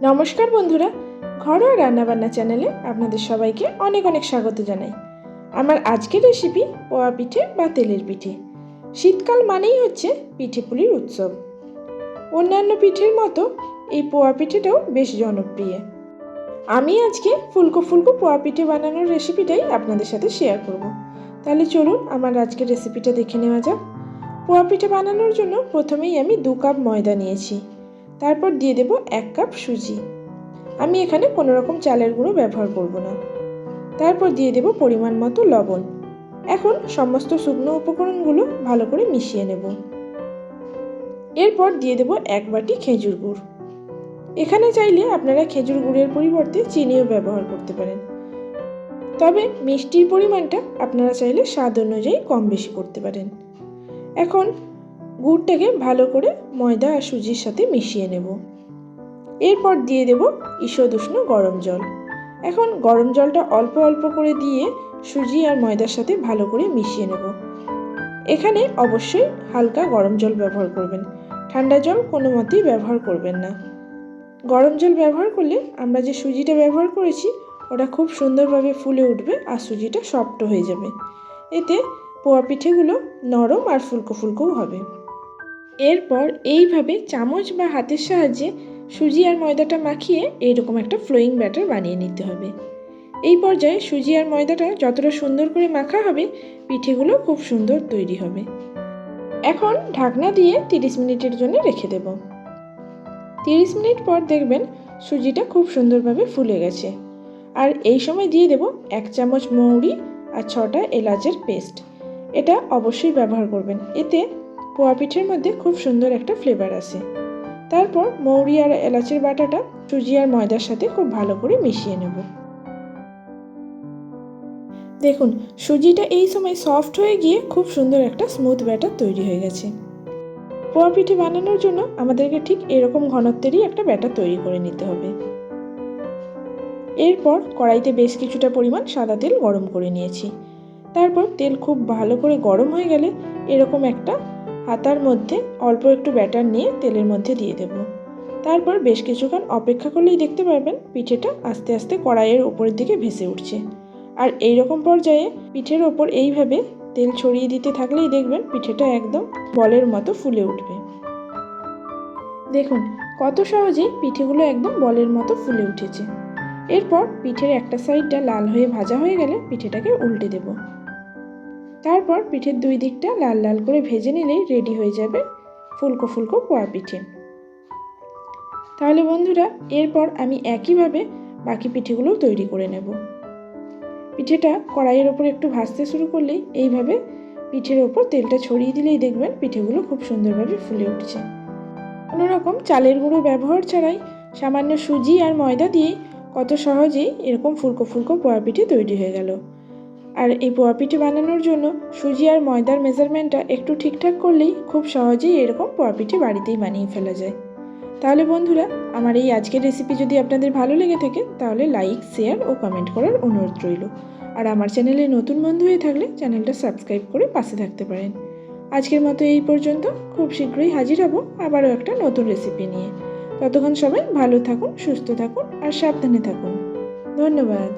নমস্কার বন্ধুরা, ঘরোয়া রান্নাবান্না চ্যানেলে আপনাদের সবাইকে অনেক অনেক স্বাগত জানাই। আমার আজকের রেসিপি পোয়া পিঠে বা তেলের পিঠে। শীতকাল মানেই হচ্ছে পিঠে পুলির উৎসব। অন্যান্য পিঠের মতো এই পোয়া পিঠেটাও বেশ জনপ্রিয়। আমি আজকে ফুলকো ফুলকো পোয়া পিঠে বানানোর রেসিপিটাই আপনাদের সাথে শেয়ার করব। তাহলে চলুন আমার আজকের রেসিপিটা দেখে নেওয়া যাক। পোয়া পিঠে বানানোর জন্য প্রথমেই আমি 2 কাপ ময়দা নিয়েছি। তারপর দিয়ে দেব 1 কাপ সুজি। আমি এখানে কোনো রকম চালের গুঁড়ো ব্যবহার করব না। তারপর দিয়ে দেব পরিমাণ মতো লবণ। এখন সমস্ত শুকনো উপকরণগুলো ভালো করে মিশিয়ে নেব। এরপর দিয়ে দেব 1 বাটি খেজুর গুড়। এখানে চাইলে আপনারা খেজুর গুড়ের পরিবর্তে চিনিও ব্যবহার করতে পারেন, তবে মিষ্টির পরিমাণটা আপনারা চাইলে স্বাদ অনুযায়ী কম বেশি করতে পারেন। এখন গুড়টাকে ভালো করে ময়দা আর সুজির সাথে মিশিয়ে নেব। এরপর দিয়ে দেব ঈষৎ উষ্ণ গরম জল। এখন গরম জলটা অল্প অল্প করে দিয়ে সুজি আর ময়দার সাথে ভালো করে মিশিয়ে নেব। এখানে অবশ্যই হালকা গরম জল ব্যবহার করবেন, ঠান্ডা জল কোনো মতেই ব্যবহার করবেন না। গরম জল ব্যবহার করলে আমরা যে সুজিটা ব্যবহার করেছি ওটা খুব সুন্দরভাবে ফুলে উঠবে আর সুজিটা সফট হয়ে যাবে। এতে পোয়া পিঠেগুলো নরম আর ফুলকো ফুলকোও হবে। এরপর এইভাবে চামচ বা হাতের সাহায্যে সুজি আর ময়দাটা মাখিয়ে এইরকম একটা ফ্লোয়িং ব্যাটার বানিয়ে নিতে হবে। এই পর্যায়ে সুজি আর ময়দাটা যতটা সুন্দর করে মাখা হবে পিঠেগুলো খুব সুন্দর তৈরি হবে। এখন ঢাকনা দিয়ে 30 মিনিটের জন্য রেখে দেব। 30 মিনিট পর দেখবেন সুজিটা খুব সুন্দরভাবে ফুলে গেছে। আর এই সময় দিয়ে দেব 1 চামচ মৌরি আর 6টা এলাচের পেস্ট। এটা অবশ্যই ব্যবহার করবেন, এতে পোয়া পিঠের মধ্যে খুব সুন্দর একটা ফ্লেভার আসে। তারপর মৌরি আর এলাচের বাটাটা সুজি আর ময়দার সাথে খুব ভালো করে মিশিয়ে নেব। দেখুন সুজিটা এই সময় সফট হয়ে গিয়ে খুব সুন্দর একটা স্মুথ ব্যাটার তৈরি হয়ে গেছে। পোয়া পিঠে বানানোর জন্য আমাদেরকে ঠিক এরকম ঘনত্বেরই একটা ব্যাটার তৈরি করে নিতে হবে। এরপর কড়াইতে বেশ কিছুটা পরিমাণ সাদা তেল গরম করে নিয়েছি। তারপর তেল খুব ভালো করে গরম হয়ে গেলে এরকম একটা হাতার মধ্যে অল্প একটু ব্যাটার নিয়ে তেলের মধ্যে দিয়ে দেব। তারপর বেশ কিছুক্ষণ অপেক্ষা করলেই দেখতে পারবেন পিঠেটা আস্তে আস্তে কড়াইয়ের ওপরের দিকে ভেসে উঠছে। আর এই রকম পর্যায়ে পিঠের ওপর এইভাবে তেল ছড়িয়ে দিতে থাকলেই দেখবেন পিঠেটা একদম বলের মতো ফুলে উঠবে। দেখুন কত সহজেই পিঠেগুলো একদম বলের মতো ফুলে উঠেছে। এরপর পিঠের একটা সাইডটা লাল হয়ে ভাজা হয়ে গেলে পিঠেটাকে উল্টে দেব। তারপর পিঠের 2 দিকটা লাল লাল করে ভেজে নিলেই রেডি হয়ে যাবে ফুলকো ফুলকো পোয়া পিঠে। তাহলে বন্ধুরা এরপর আমি একইভাবে বাকি পিঠেগুলোও তৈরি করে নেব। পিঠেটা কড়াইয়ের ওপর একটু ভাজতে শুরু করলেই এইভাবে পিঠের ওপর তেলটা ছড়িয়ে দিলেই দেখবেন পিঠেগুলো খুব সুন্দরভাবে ফুলে উঠছে। কোনো রকম চালের গুঁড়ো ব্যবহার ছাড়াই সামান্য সুজি আর ময়দা দিয়েই কত সহজেই এরকম ফুলকো ফুলকো পোয়া পিঠে তৈরি হয়ে গেল। আর এই পোয়া পিঠে বানানোর জন্য সুজি আর ময়দার মেজারমেন্টটা একটু ঠিকঠাক করলেই খুব সহজেই এরকম পোয়া পিঠে বাড়িতেই বানিয়ে ফেলা যায়। তাহলে বন্ধুরা আমার এই আজকের রেসিপি যদি আপনাদের ভালো লেগে থাকে তাহলে লাইক, শেয়ার ও কমেন্ট করার অনুরোধ রইল। আর আমার চ্যানেলে নতুন বন্ধু হয়ে থাকলে চ্যানেলটা সাবস্ক্রাইব করে পাশে থাকতে পারেন। আজকের মতো এই পর্যন্ত, খুব শীঘ্রই হাজির হব আবারও একটা নতুন রেসিপি নিয়ে। ততক্ষণ সবাই ভালো থাকুন, সুস্থ থাকুন আর সাবধানে থাকুন। ধন্যবাদ।